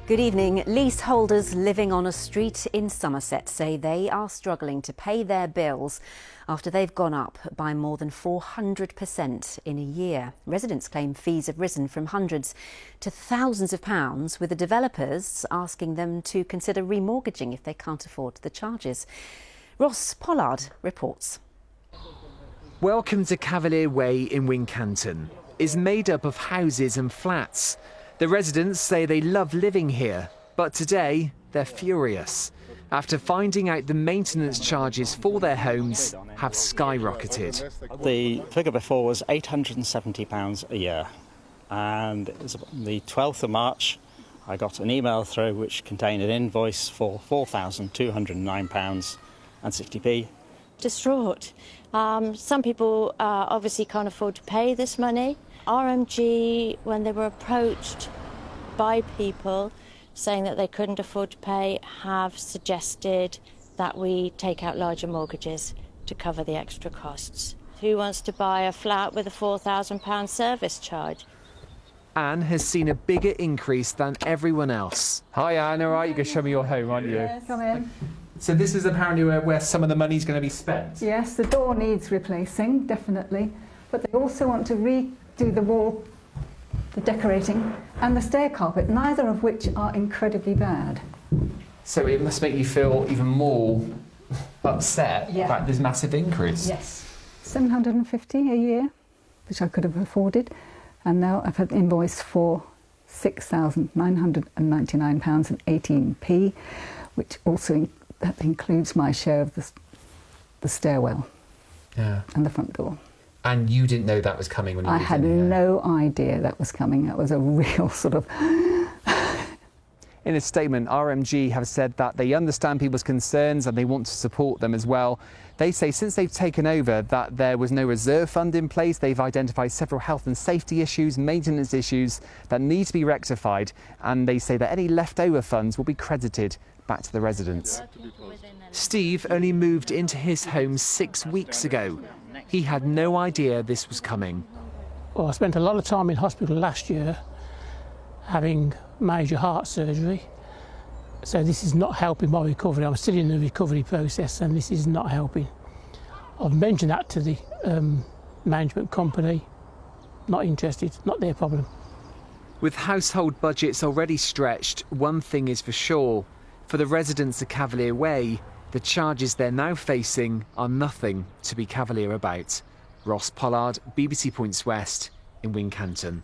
Good evening. Leaseholders living on a street in Somerset say they are struggling to pay their bills after they've gone up by more than 400% in a year. Residents claim fees have risen from hundreds to thousands of pounds, with the developers asking them to consider remortgaging if they can't afford the charges. Pollard reports. Welcome to Cavalier Way in Wincanton. It's made up of houses and flats. The residents say they love living here, but today they're furious after finding out the maintenance charges for their homes have skyrocketed. The figure before was £870 a year, and it was on the 12th of March I got an email through which contained an invoice for £4,209.60. Distraught. Some people obviously can't afford to pay this money. RMG, when they were approached by people saying that they couldn't afford to pay, have suggested that we take out larger mortgages to cover the extra costs. Who wants to buy a flat with a £4,000 service charge? Anne has seen a bigger increase than everyone else. Hi Anne, all right? You can show me your home, aren't you? Yes, come in. So this is apparently where some of the money's going to be spent? Yes, the door needs replacing, definitely. But they also want to redo the wall, the decorating, and the stair carpet, neither of which are incredibly bad. So it must make you feel even more upset about this massive increase. Yes. £750 a year, which I could have afforded, and now I've had an invoice for £6,999.18, which also that includes my share of the stairwell and the front door. And you didn't know that was coming when you I moved had in here? no idea that was coming. That was a real sort of... In a statement, RMG have said that they understand people's concerns and they want to support them as well. They say since they've taken over that there was no reserve fund in place. They've identified several health and safety issues, maintenance issues that need to be rectified, and they say that any leftover funds will be credited back to the residents. Steve only moved into his home 6 weeks ago. He had no idea this was coming. Well, I spent a lot of time in hospital last year having major heart surgery, so this is not helping my recovery. I'm still in the recovery process and this is not helping. I've mentioned that to the management company. Not interested, not their problem. With household budgets already stretched, one thing is for sure. For the residents of Cavalier Way, the charges they're now facing are nothing to be cavalier about. Pollard, BBC Points West in Wincanton.